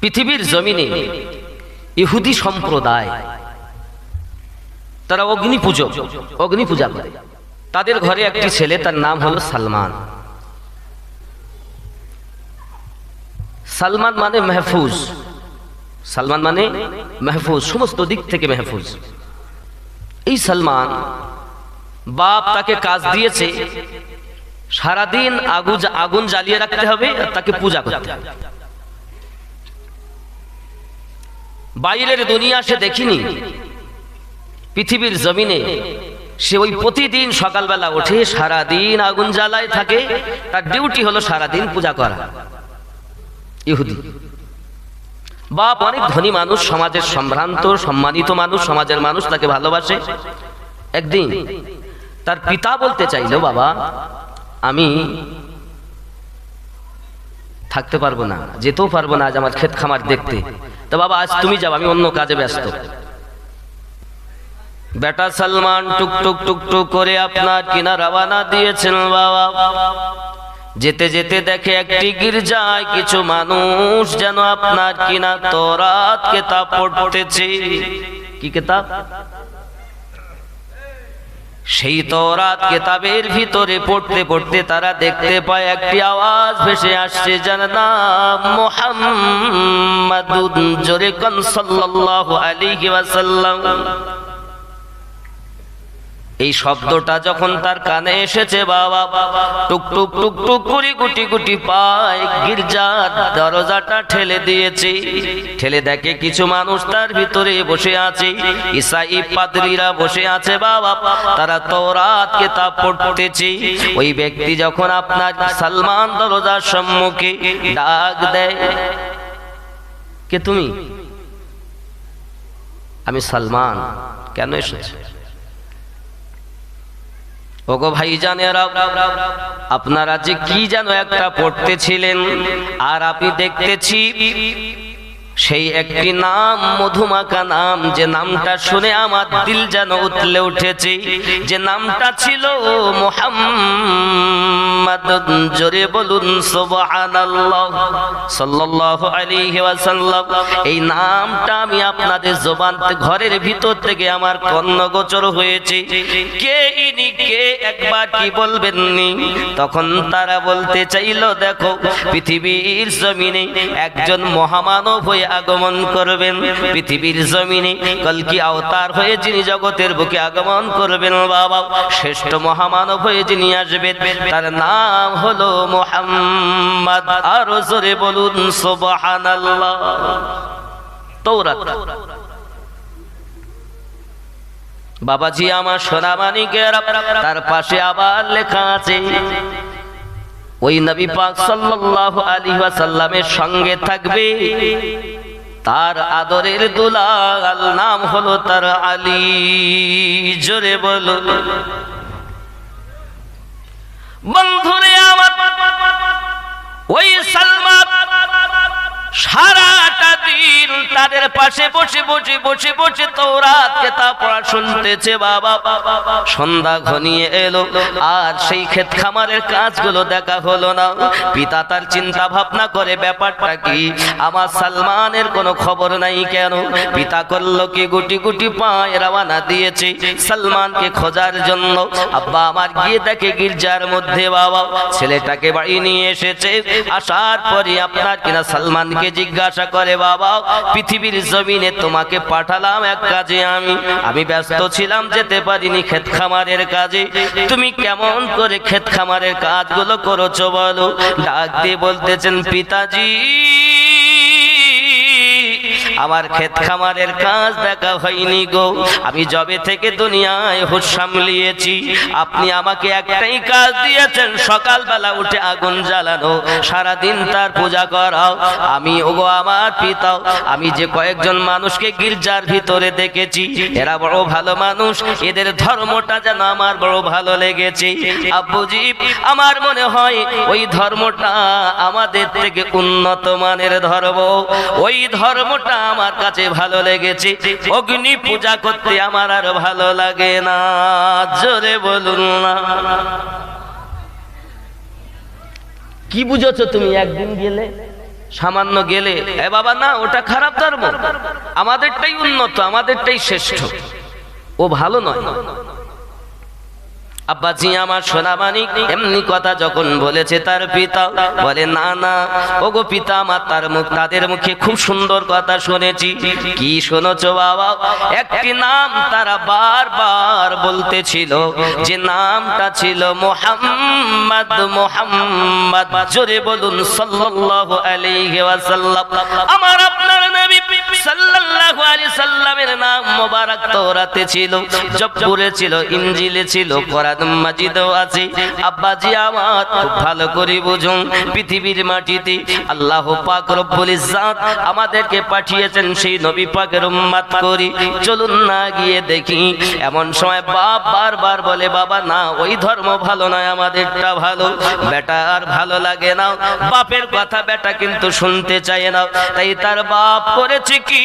পৃথিবীর জমিনে ইহুদি সম্প্রদায় তারা অগ্নি পূজা করে। তাদের ঘরে একটি ছেলে, তার নাম হলো সালমান। সালমান মানে মেহফুজ, সালমান মানে মেহফুজ, সমস্ত দিক থেকে মেহফুজ। এই সালমান বাপ তাকে কাজ দিয়েছে সারাদিন আগুন জ্বালিয়ে রাখতে হবে আর তাকে পূজা করতে হবে। বাইরের দুনিয়া সে দেখিনি, পৃথিবীর জমিনে সে ওই প্রতিদিন সকালবেলা উঠে সারাদিন আগুন জ্বালায় থাকে, তার ডিউটি হলো সারাদিন পূজা করা। ইহুদি বাপ অনেক ধনী মানুষ, সমাজের সম্ভ্রান্ত সম্মানিত মানুষ, সমাজের মানুষ তাকে ভালোবাসে। একদিন তার পিতা বলতে চাইলো, বাবা আমি থাকতে পারবো না, যেতেও পারবো না আজ আমার ক্ষেত খামার দেখতে, তো বাবা আজ তুমি যাও, আমি অন্য কাজে ব্যস্ত। বেটা সালমান টুক টুক টুক টুক করে আপনার কিনা রওনা দিয়েছেন। বাবা যেতে যেতে দেখে একটি গির্জায় কিছু মানুষ যেন আপনার কিনা তওরাত কিতাব পড়তেছে। কি কিতাব? সেই তওরাত কিতাবের ভিতরে পড়তে পড়তে তারা দেখতে পায় একটি আওয়াজ ভেসে আসছে, যার নাম মুহাম্মাদুন, জোরে কোন সাল্লাল্লাহু আলাইহি ওয়াসাল্লাম। এই শব্দটা যখন তার কানে এসেছে, বাবা টুক টুক টুক টুক করে গুটি গুটি পায় গির্জার দরজাটা ঠেলে দিয়েছে। ঠেলে দেখে কিছু মানুষ তার ভিতরে বসে আছে, ঈসাই পাদ্রীরা বসে আছে। বাবা তারা তওরাত কিতাব পড়তেছে। ওই ব্যক্তি যখন আপনার সালমান দরজার সম্মুখে ডাক দেয়, কে তুমি? আমি সালমান, কেন এসেছো? ওগো ভাইজানেরা, আপনারা যে কি যেন একটা পড়তেছিলেন, আর আমি দেখতেছি সেই একটি নাম, মধুমাখা নাম, যে নামটা শুনে আমার দিল যেন উতলে উঠেছে, যে নামটা ছিল মুহাম্মাদ। জোরে বলুন সুবহানাল্লাহ সাল্লাল্লাহু আলাইহি ওয়াসাল্লাম। এই নামটা আমি আপনাদের জবান ঘরের ভিতর থেকে আমার কর্ণগোচর হয়েছে। কে ইনি, কে একবার কি বলবেননি? তখন তারা বলতে চাইলো, দেখো পৃথিবীর জমিনে একজন মহামানব হয়ে আগমন করবেন, পৃথিবীর জমিনে কলকি অবতার হয়ে যিনি জগতের বুকে আগমন করবেন, বাবা শ্রেষ্ঠ মহামানব হয়ে যিনি আসবেন, তার নাম হলো মুহাম্মদ। আর জোরে বলুন সুবহানাল্লাহ। তওরাত। বাবাজি আমার সোনা মানিকেরা, তার পাশে আবার লেখা আছে ওই নবী পাক সাল্লাল্লাহু আলাইহি ওয়াসাল্লামের সঙ্গে থাকবে তার আদরের দুলাল, নাম হলো তার আলী। জোরে বলো বন্ধুরে আমার, ওই সালমান সারাটা দিন তাদের পাশে বসে বসে বসে বসে তওরাত কিতাব পড়া শুনতেছে। বাবা সন্ধ্যা ঘনিয়ে এলো, আর সেই ক্ষেত খামারের কাজগুলো দেখা হলো না। পিতা তার চিন্তা ভাবনা করে, ব্যাপারটা কি, আমার সালমানের কোনো খবর নাই কেন? পিতা করলো কি, গুটি গুটি পায়ে রওনা দিয়েছে সালমানকে খোঁজার জন্য। আব্বা আমার গিয়ে দেখে গির্জার মধ্যে বাবা ছেলেটাকে বাড়ি নিয়ে এসেছে। আসার পরে আপনার কিনা সালমানকে জিজ্ঞাসা করে, বাবা পৃথিবীর জমিনে তোমাকে পাঠালাম এক কাজে, আমি ব্যস্ত ছিলাম, যেতে পারিনি ক্ষেত খামারের কাজে, তুমি কেমন করে ক্ষেত খামারের কাজগুলো করেছো বলো? ডাক দিয়ে বলতেছেন, পিতাজি আমার ক্ষেত খামারের কাজ দেখা হয়নি গো, আমি জবে থেকে দুনিয়ায় হুঁশ সামলিয়েছি, আপনি আমাকে একটাই কাজ দিয়েছেন, সকালবেলা উঠে আগুন জ্বালানো, সারাদিন তার পূজা করাও। আমি ওগো আমার পিতা, আমি যে কয়েকজন মানুষকে গির্জার ভিতরে দেখেছি, এরা বড় ভালো মানুষ, এদের ধর্মটা যেন আমার বড় ভালো লেগেছে। আব্বুজি আমার মনে হয় ওই ধর্মটা আমাদের থেকে উন্নত মানের ধর্ম, ওই ধর্মটা আমার কাছে ভালো লেগেছে, অগ্নি পূজা করতে আমার আর ভালো লাগে না। জোরে বলুন না। কি বুঝেছো তুমি? একদিন গেলে সামান্য গেলে এ বাবা না, ওটা খারাপ ধর্ম, আমাদেরটাই উন্নত, আমাদেরটাই শ্রেষ্ঠ, ও ভালো নয়। আব্বাজি আমার সোনামানি এমনি কথা যখন বলেছে তার পিতা বলে, না না ওগো পিতা আমার, তাদের মুখে খুব সুন্দর কথা শুনেছি। কি শুনেছো বাবা? একটি নাম তারা বারবার বলতেছিল, যে নামটা ছিল মুহাম্মদ। মুহাম্মদ, জোরে বলুন সাল্লাল্লাহু আলাইহি ওয়াসাল্লাম। আমার আপনার নবী সাল্লাল্লাহু আলাইহি সাল্লামের নাম মোবারক তাওরাতে ছিল, জব্বুরে ছিল, ইনজিলে ছিল, কোরআন মাজিদেও আছে। আব্বাজি আমার খুব ভালো করে বুঝুন, পৃথিবীর মাটিতে আল্লাহ পাক রব্বুল ইজ্জত আমাদেরকে পাঠিয়েছেন সেই নবী পাকের উম্মত করি। চলুন না গিয়ে দেখি। এমন সময় বাপ বারবার বলে, বাবা না ওই ধর্ম ভালো নয়, আমাদেরটা ভালো। বেটা আর ভালো লাগে না, বাপের কথা বেটা কিন্তু শুনতে চায় না। তাই তার বাপ করেছে কি,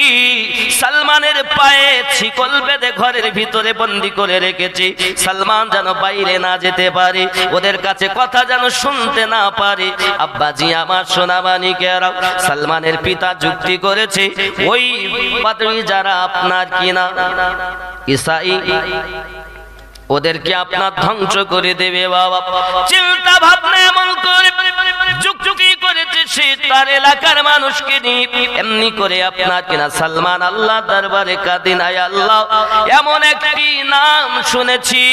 সালমানের পায়ে শিকল বেঁধে ঘরের ভিতরে বন্দি করে রেখেছে। সালমান যেন বাইরে না যেতে পারে, ওদের কাছে কথা যেন শুনতে না পারে। আব্বাজি আমার সোনামানিকেরা, সালমানের পিতা যুক্তি করেছে, ওই পাদ্রী যারা আপনার কিনা ঈসাই, ওদেরকে আপনার ধ্বংস করে দেবে বাবা। চিন্তা ভাবনা এমন করে যুক্তি করেছে সে তার এলাকার মানুষকে নিয়ে। এমনি করে আপনার কিনা সালমান আল্লাহ দরবারে কাঁদিন, আয় আল্লাহ এমন একটি নাম শুনেছি,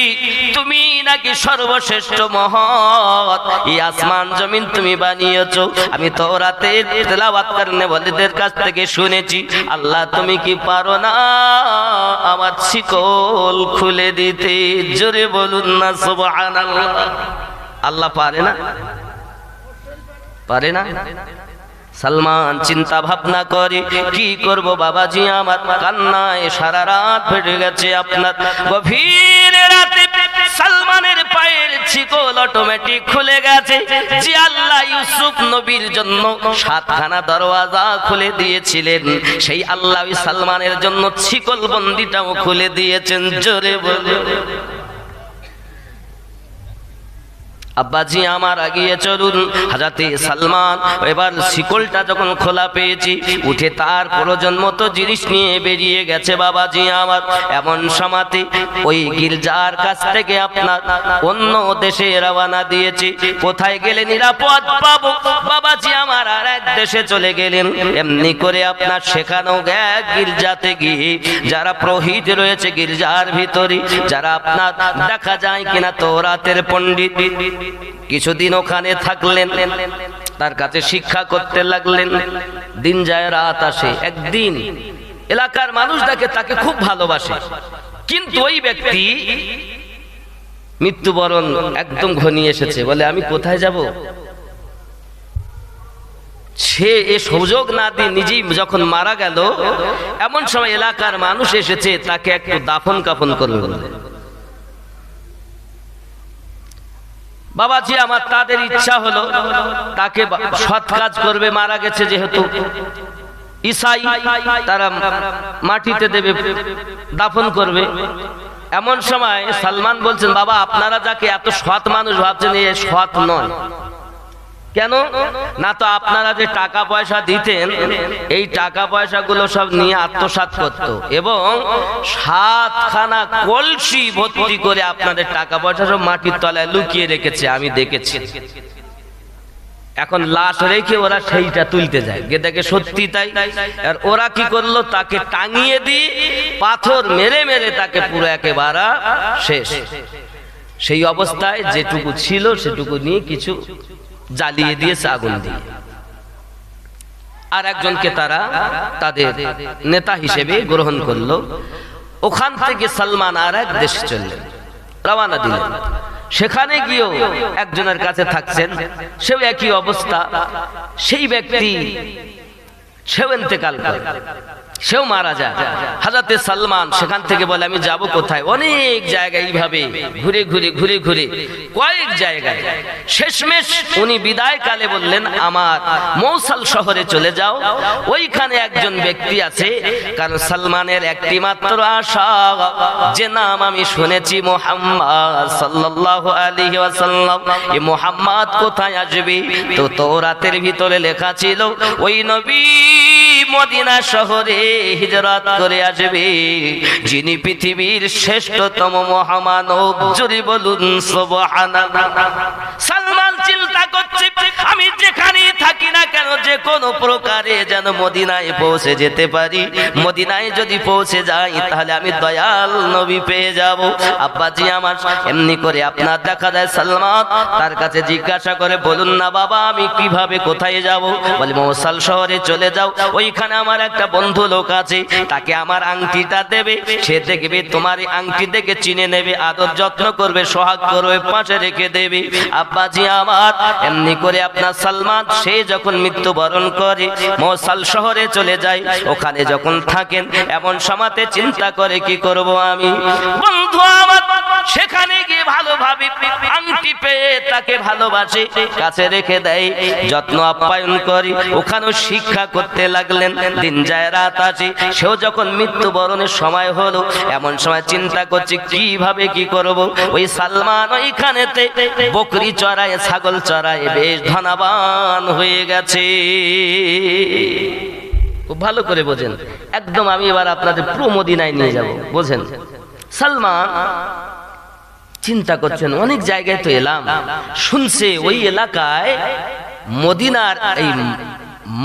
তুমি নাকি সর্বশ্রেষ্ঠ মহৎ, এই আসমান জমিন তুমি বানিয়েছো। আমি তাওরাতের তেলাওয়াত করনে ওয়ালিদের কাছ থেকে শুনেছি। আল্লাহ তুমি কি পারো না আমার শিকল খুলে দিতে? জোরে বলুন না সুবহানাল্লাহ। আল্লাহ পারে না? পারে না? সালমান চিন্তা ভাবনা করে, কি করব বাবাজি আমার, কান্নায় সারা রাত ফেটে গেছে। আপনার গভীর রাতে সালমানের পায়ের শিকল অটোমেটিক খুলে গেছে। যে আল্লাহ ইউসুফ নবীর জন্য 7খানা দরওয়াজা খুলে দিয়েছিলেন, সেই আল্লাহ সালমানের জন্য শিকল বন্দিটাও খুলে দিয়েছেন। জোরে বলে আব্বাজি আমার আগিয়ে চলুন। হযরতে সালমান এবার শিকলটা যখন খোলা পেয়েছি, উঠে তার প্রয়োজন মতো জিনিস নিয়ে বেরিয়ে গেছে বাবাজি আমার। এমন সময়তে ওই গির্জার কাছ থেকে আপনার অন্য দেশে রওনা দিয়েছি। কোথায় গেলে নিরাপদ পাবো বাবাজি আমার, আর এক দেশে চলে গেলেন। এমনি করে আপনার সেখানেও এক গির্জাতে গিয়ে যারা পুরোহিত রয়েছে গির্জার ভিতরে, যারা আপনার দেখা যায় কিনা তাওরাতের পণ্ডিত, কিছুদিন ওখানে থাকলেন, তার কাছে শিক্ষা করতে লাগলেন। দিন যায় রাত আসে, একদিন এলাকার মানুষ দেখে তাকে খুব ভালোবাসে, কিন্তু ওই ব্যক্তি মৃত্যুবরণ একদম ঘনিয়ে এসেছে। বলে আমি কোথায় যাব? সে এ সুযোগ না দিয়ে নিজেই যখন মারা গেল, এমন সময় এলাকার মানুষ এসেছে তাকে একটু দাফন কাফন করবে বলে। বাবাজি আমার তাদের ইচ্ছা হলো তাকে সৎ কাজ করবে, মারা গেছে যেহেতু ঈসাই, তারা মাটিতে দেবে, দাফন করবে। এমন সময় সালমান বলছেন, বাবা আপনারা যাকে এত সৎ মানুষ ভাবছেন, এ সৎ নয়। কেন না? তো আপনারা যে টাকা পয়সা দিতেন, এই টাকা পয়সাগুলো সব নিয়ে আত্মসাৎ করত, এবং 7খানা কলসি ভর্তি করে আপনাদের টাকা পয়সা সব মাটির তলায় লুকিয়ে রেখেছে, আমি দেখেছি। এখন লাশ রেখে ওরা সেইটা তুলতে যায়, গিয়ে দেখে সত্যি তাই। আর ওরা কি করলো, তাকে টাঙিয়ে দিয়ে পাথর মেরে মেরে তাকে পুরো একেবারে শেষ। সেই অবস্থায় যেটুকু ছিল সেটুকু নিয়ে কিছু জ্বালিয়ে দিয়েছে আগুন দিয়ে। আর একজনকে তারা তাদের নেতা হিসেবে গ্রহণ করলো। ওখান থেকে সালমান আর এক দেশে চললেন, রওনা দিলেন। সেখানে গিয়েও একজনের কাছে থাকছেন, সেও একই অবস্থা। সেই ব্যক্তি সেও ইন্তেকাল করে। সেও মারা যায়। হযরতে সালমান সেখান থেকে বলে আমি যাব কোথায়, অনেক জায়গায় এইভাবে ঘুরে ঘুরে ঘুরে ঘুরে কয়েক জায়গায় শেষমেশ উনি বিদায় কালে বললেন আমার মৌসাল শহরে চলে যাও, ওইখানে একজন ব্যক্তি আছে, কারণ সালমানের একটি মাত্র আশা যে নাম আমি শুনেছি মুহাম্মদ সাল্লাল্লাহু আলাইহি ওয়াসাল্লাম, এই মুহাম্মদ কোথায় আসবে? তো তাওরাতের ভিতরে লেখা ছিল ওই নবী মদিনা শহরে হিজরত করে আসবে, যিনি পৃথিবীর শ্রেষ্ঠতম মহামানব। জোরে বলুন সুবহানাল্লাহ। সালমান চিন্তা করছে আমি যেখানেই থাকি না কেন যে কোনো প্রকারে যেন মদিনায় পৌঁছে যেতে পারি, মদিনায় যদি পৌঁছে যাই তাহলে আমি দয়াল নবী পেয়ে যাব। আব্বাজি আমার এমনি করে আপনার দেখা যায় সালমান তার কাছে জিজ্ঞাসা করে বলুন না বাবা আমি কিভাবে কোথায় যাব? বলে মৌসাল শহরে চলে যাও, ওইখানে আমার একটা বন্ধু লোক আছে, তাকে আমার আংটিটা দেবে, সে দেখবে তোমার এই আংটি দেখে চিনে নেবে, আদর যত্ন করবে, সোহাগ করবে, পাশে রেখে দেবে। আব্বাজি আমার এমনি করে আপনার সালমান সে যখন মৃত্যুবরণ করে মৌসাল শহরে চলে যায়, ওখানে যখন থাকেন এমন সময়তে চিন্তা করে কি করব আমি, বন্ধু আমার সেখানে গিয়ে ভালোভাবে আংটি পেয়ে তাকে ভালোবাসে, কাছে রেখে দেয়, যত্ন আপ্যায়ন করে, ওখানেও শিক্ষা করতে লাগলেন। দিন যায় রাত আসে, সেও যখন মৃত্যুবরণের সময় হলো এমন সময় চিন্তা করছে কিভাবে কি করব। ওই সালমান ওইখানেতে বকরি চড়ায়, ছাগল চড়ায়, বেশ ধনবান হয়ে গেছে। খুব ভালো করে বোঝেন, একদম আমি এবার আপনাদের পুরো মদিনায় নিয়ে যাব, বোঝেন। সালমান চিন্তা করছেন অনেক জায়গায় তো এলাম, শুনছে ওই এলাকায় মদিনার এই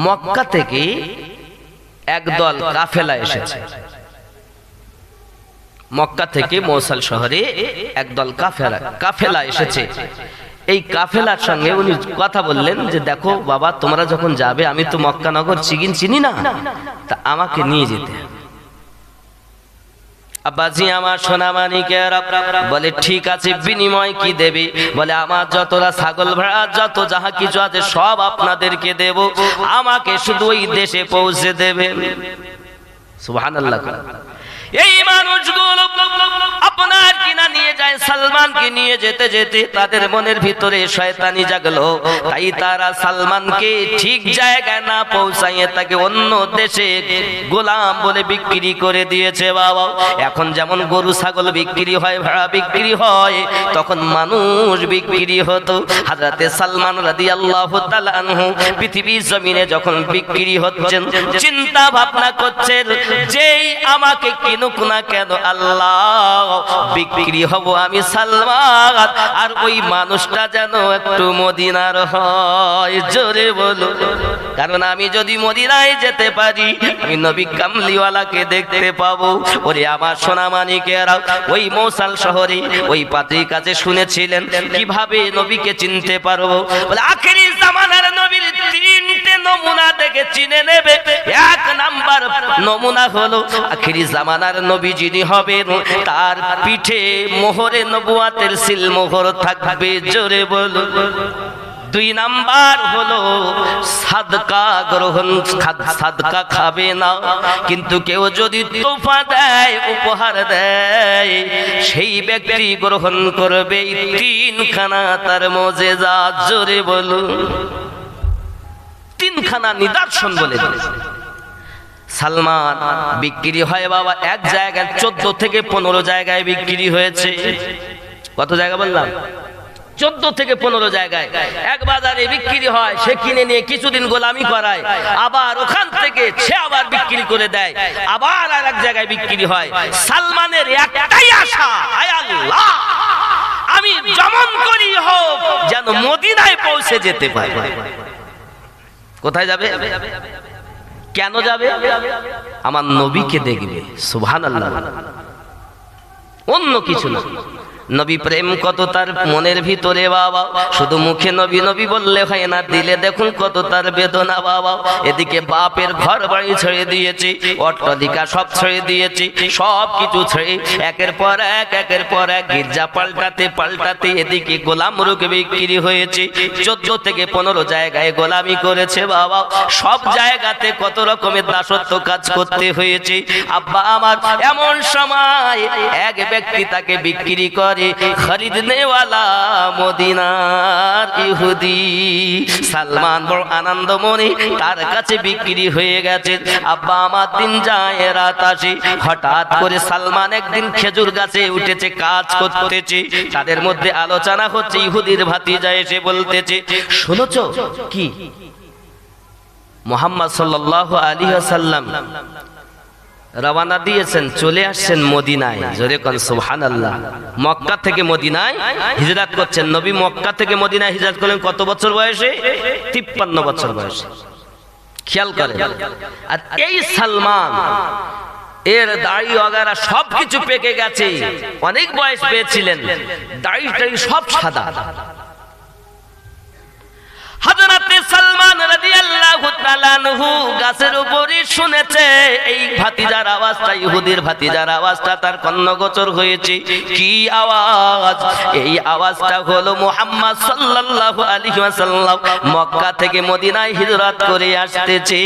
মক্কা থেকে একদল কাফেলা এসেছে, মক্কা থেকে মৌসাল শহরে একদল কাফেলা এসেছে। এই কাফেলার সঙ্গে উনি কথা বললেন যে দেখো বাবা তোমরা যখন যাবে আমি তো মক্কা নগর চিনি না, তা আমাকে নিয়ে যেতে হবে। আব্বাজি আমার সোনামানিকেরা বলে ঠিক আছে, বিনিময় কি দেবে? বলে আমার যতটা ছাগল ভেড়া যত যাহা কিছু আছে সব আপনাদেরকে দেব, আমাকে শুধু ওই দেশে পৌঁছে দেবেন। সুবহানাল্লাহ। এই মানুষগুলো আপনার কিনা নিয়ে যায়, সালমানকে নিয়ে যেতে যেতে তাদের মনের ভিতরে শয়তানি জাগলো, তাই তারা সালমানকে ঠিক জায়গায় না পৌঁছাইয়ে তাকে অন্য দেশে গোলাম বলে বিক্রি করে দিয়েছে। বাবা এখন যেমন গরু ছাগল বিক্রি হয়, ভেড়া বিক্রি হয়, তখন মানুষ বিক্রি হতো। হযরতে সালমান রাদিয়াল্লাহু তাআলা আনহু পৃথিবীর জমিনে যখন বিক্রি হচ্ছেন, চিন্তা ভাবনা করছেন যেই আমাকে কিনুক না কেন আল্লাহ বিক্রি হব আমি সালমান, আর ওই মানুষটা যেন একটু মদিনার হয়। জোরে বলো, কারণ আমি যদি মদিনায় যেতে পারি আমি নবী কামলিওয়ালাকে দেখতে পাবো। ওরে আমার সোনামানিকেরা, ওই মৌসাল শহরে ওই পাত্রীর কাছে শুনেছিলেন কিভাবে নবীকে চিনতে পারবো? বলে আখেরি জামানার নবীর তিনটে নমুনা দেখে চিনে নেবে। এক নাম্বার নমুনা হলো আখেরি জামানার নবী যিনি হবেন তার পিঠে মোহরে নবুয়াতের সিল মোহর থাকবে। জোরে বলো। দুই নাম্বার হলো সাদকা গ্রহণ, সাদকা খাবে না, কিন্তু কেউ যদি তোফা দেয় উপহার দেয় সেই ব্যক্তি গ্রহণ করবে। তিনখানা তার মুজিজা। জোরে বলো। তিনখানা নিদর্শন বলে সালমান বিক্রি হয় বাবা এক জায়গায় 14 থেকে 15 জায়গায় বিক্রি হয়েছে। কত জায়গা বললাম? 14 থেকে 15 জায়গায় এক বাজারে বিক্রি হয়। সে কিনে নিয়ে কিছুদিন গোলামি করায়, আবার ওখান থেকে সে আবার বিক্রি করে দেয়, আবার আর এক জায়গায় বিক্রি হয়। সালমানের একটাই আশা, আয় আল্লাহ আমি যেমন করি হোক যেন মদিনায় পৌঁছে যেতে পারি। কোথায় যাবে? কেন যাবে? আমার নবীকে দেখবে। সুবহানাল্লাহ। অন্য কিছু না। নবী প্রেম কত তার মনের ভিতরে বাবা, শুধু মুখে নবী নবী বললে হয় না, দিলে দেখুন কত তার বেদনা বাবা। এদিকে বাপের ঘর বাড়ি ছেড়ে দিয়েছি, অট্টালিকা সব ছেড়ে দিয়েছি, সব কিছু ছেড়ে একের পর এক গির্জা পাল্টাতে পাল্টাতে এদিকে গোলাম রূপে বিক্রি হয়েছে। 14 থেকে 15 জায়গায় গোলামি করেছে বাবা, সব জায়গাতে কত রকমের দাসত্ব কাজ করতে হয়েছে। আব্বা আমার এমন সময় এক ব্যক্তি তাকে বিক্রি করে, খরিদনেওয়ালা মদিনার ইহুদি সালমান বড় আনন্দমণি তার কাছে বিক্রি হয়ে গেছে। আব্বা আমার দিন যায় রাত আসে, হঠাৎ করে সালমান একদিন খেজুর গাছে উঠেছে, কাজ করতেছে, তাদের মধ্যে আলোচনা হচ্ছে। ইহুদির ভাতিজা এসে বলতেছে, শুনেছো কি মুহাম্মদ সাল্লাল্লাহু আলাইহি ওয়াসাল্লাম রওনা দিয়েছেন, চলে আসছেন মদিনায়। জোরে কোন সুবহানাল্লাহ। মক্কা থেকে মদিনায় হিজরত করছেন। নবী মক্কা থেকে মদিনায় হিজরত করলেন কত বছর বয়সে? 53 বছর বয়সে। খেয়াল করেন। আর এই সালমান এর দাড়ি ওগারা সবকিছু পেকে গেছে, অনেক বয়স পেয়েছিলেন, দাড়ি টাড়ি সব সাদা। হযরতে সালমান রাদিয়াল্লাহু তাআলা আনহু গাছের উপরে শুনেছে এই ভাতিজার আওয়াজটা, ইহুদির ভাতিজার আওয়াজটা তার কর্ণগোচর হয়েছে। কি আওয়াজ? এই আওয়াজটা হলো মুহাম্মদ সাল্লাল্লাহু আলাইহি ওয়াসাল্লাম মক্কা থেকে মদিনায় হিজরত করে আসতেছে।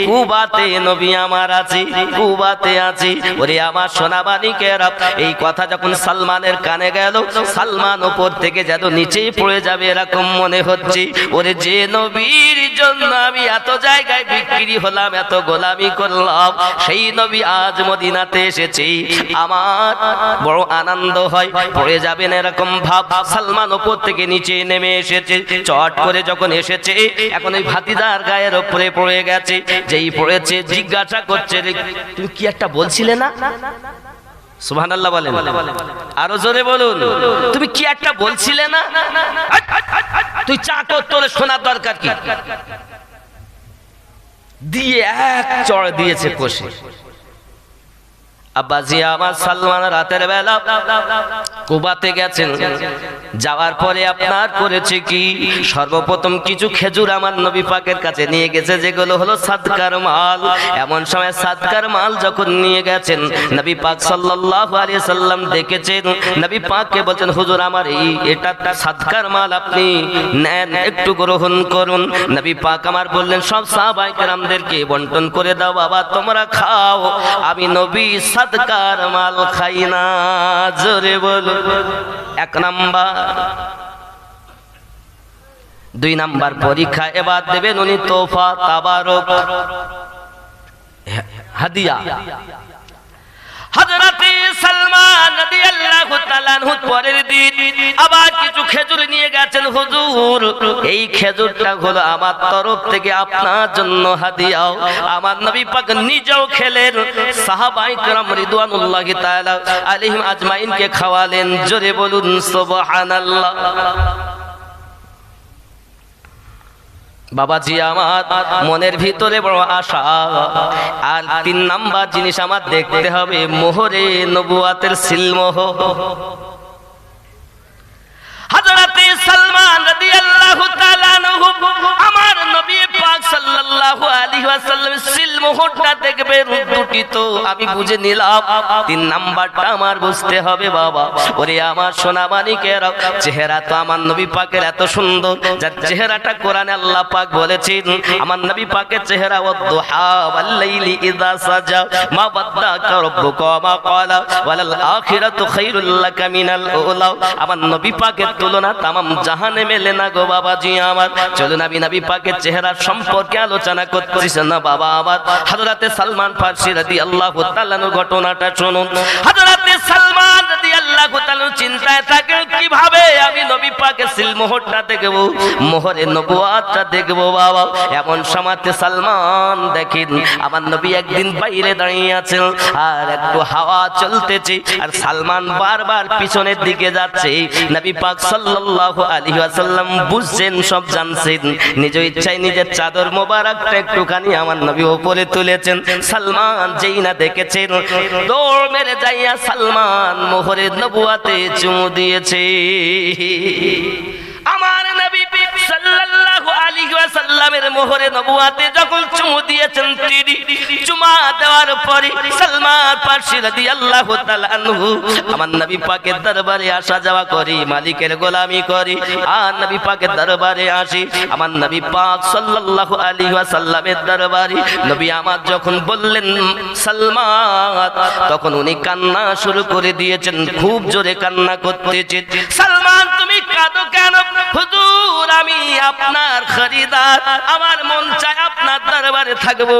কুবাতে নবী আমার আছে, কুবাতে আছে। ওরে আমার সোনাবানিকেরা, এই কথা যখন সালমানের কানে গেল, সালমান উপর থেকে যেন নিচেই পড়ে যাবে এরকম মনে হচ্ছে। ওরে যে নবীর জন্য আমি এত জায়গায় বিক্রি হলাম, এত গোলামি করলাম, সেই নবী আজ মদিনাতে এসেছে, আমার বড় আনন্দ হয়। পড়ে যাবেন এরকম ভাব। সালমান উপর থেকে নিচে নেমে এসেছে, চট করে যখন এসেছে এখন ওই ভাতিজার গায়ের উপরে পড়ে গেছে। যেই পড়েছে জিজ্ঞাসা করছে, তুমি কি একটা বলছিলে না? সুবহানাল্লাহ বলেন, আরো জোরে বলুন। তুমি কি একটা বলছিলে না? তুই চাকর, তোর শোনার দরকার কি? দিয়ে এক চড় দিয়েছে কষে। আব্বাজি আমার সালমান রাতের বেলা কুবাতে গেছেন, যাওয়ার পরে আপনার করেছে কি, সর্বপ্রথম কিছু খেজুর আমার নবী পাকের কাছে নিয়ে গেছে, যেগুলো হলো সাদকার মাল। এমন সময় সাদকার মাল যখন নিয়ে গেছেন, নবী পাক সাল্লাল্লাহু আলাইহি সাল্লাম দেখেছেন, নবী পাককে বলছেন, হুজুর আমার এটা সাদকার মাল, আপনি নেন, একটু গ্রহণ করুন। নবী পাক আমার বললেন, সব সাহাবায়ে কেরামদেরকে বন্টন করে দাও, বাবা তোমরা খাও, আমি নবী সাদকার মাল খাই না। জোরে বলো। 1 নাম্বার। 2 নাম্বার পরীক্ষা এবার দেবেন উনি তোফা, তাবারক, হাদিয়া। হযরতে সালমান রাদিয়াল্লাহু তাআলা আনহু পরের দিন আবার কিছু খেজুর নিয়ে গেছেন। হুজুর, এই খেজুরটা হলো আমার তরফ থেকে আপনার জন্য হাদিয়া। আমার নবী পাক নিজেও খেলেন, সাহাবায়ে কেরাম রিদওয়ানুল্লাহি তাআলা আলাইহিম আজমাইনকে খাওয়ালেন। জোরে বলুন সুবহানাল্লাহ। বাবাজি আমার মনের ভিতরে বড় আশা। আর 3 নাম্বার জিনিস আমার দেখতে হবে, মোহরে নবুয়াতের সিলমোহর। হযরতে সালমান রাদিয়াল্লাহু তাআলা আনহু আমার নবী পাক সাল্লাল্লাহু আলাইহি ওয়াসাল্লামের সিলমোহরটা দেখবে, দুটি তো আমি বুঝে নিলাম, 3 নাম্বারটা আমার বুঝতে হবে বাবা। ওরে আমার সোনামানিকেরা, চেহারা তো আমার নবী পাকের এত সুন্দর, যার চেহারাটা কোরআনে আল্লাহ পাক বলেছেন, আমার নবী পাকের চেহারা ওয়াদ-দুহা ওয়াল-লাইলি ইযা সাজা মা ওয়াদ্দাকা রাব্বুকা মা ক্বালা ওয়ালাল আখিরাতু খায়রুল লাকা মিনাল উলা। আমার নবী পাকের তুলনা তামাম জাহানে মেলে না গো বাবাজি আমার। চলুন আমি নবী পাকের চেহারা সম্পর্কে আলোচনা করতেছি না বাবা আমার। হযরতে সালমান ফারসি রাদিয়াল্লাহু তাআলা ঘটনাটা শুনুন। হযরতে সালমান রাদিয়াল্লাহু তাআলা চিন্তায় থাকেন কিভাবে আমি নবী পাকের সিলমোহরটা দেখবো, মোহরে নবুয়াতটা দেখবো বাবা। এমন সময়তে সালমান দেখেন আমার নবী একদিন বাইরে দাঁড়িয়ে আছেন, আর একটু হাওয়া চলতেছে, আর সালমান বারবার পিছনের দিকে যাচ্ছে। নবী পাক সাল্লাল্লাহু আলাইহি ওয়াসাল্লাম বুঝছেন, সব জানছেন, নিজ ইচ্ছায় নিজের চাদর মোবারকটা একটুখানি আমার নবী উপরে তুলেছেন। সালমান যেই না দেখেছেন, দৌড় মেরে যাইয়া সালমান মোহরে নবুয়াতে চুমু দিয়েছে। আমার নবী সাল্লাল্লাহু আলাইহি ওয়াসাল্লামের মোহরে নবুয়াতে যখন চুমু দিয়েছেন, তিনি চুমা দেওয়ার পরে সালমান ফারসি রাদিয়াল্লাহু তাআলা আনহু আমার নবী পাকের দরবারে আসা যাওয়া করি, মালিকের গোলামি করি, আর নবী পাকের দরবারে আসি। আমার নবী পাক সাল্লাল্লাহু আলাইহি ওয়াসাল্লামের দরবারে নবী আমার যখন বললেন সালমান, তখন উনি কান্না শুরু করে দিয়েছেন, খুব জোরে কান্না করতেছেন। সালমান তুমি কাঁদো কেন? হুজুর আমি আপনার খরিদার, আমার মন চায় আপনার দরবারে থাকবো,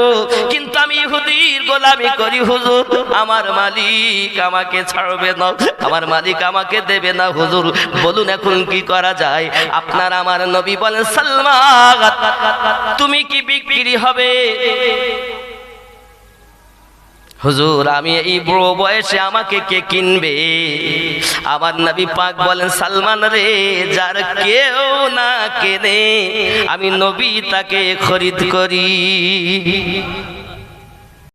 কিন্তু আমি ইহুদির গোলামি করি হুজুর, আমার মালিক আমাকে ছাড়বে না, আমার মালিক আমাকে দেবে না হুজুর, বলুন এখন কি করা যায়? আপনার আমার নবী বলেন সালমান তুমি কি বিক্রি হবে? হুজুর আমি এই বুড়ো বয়সে আমাকে কে কিনবে? আমার নবী পাক বলেন সালমান রে, যার কেউ না কেনে আমি নবী তাকে খরিদ করি।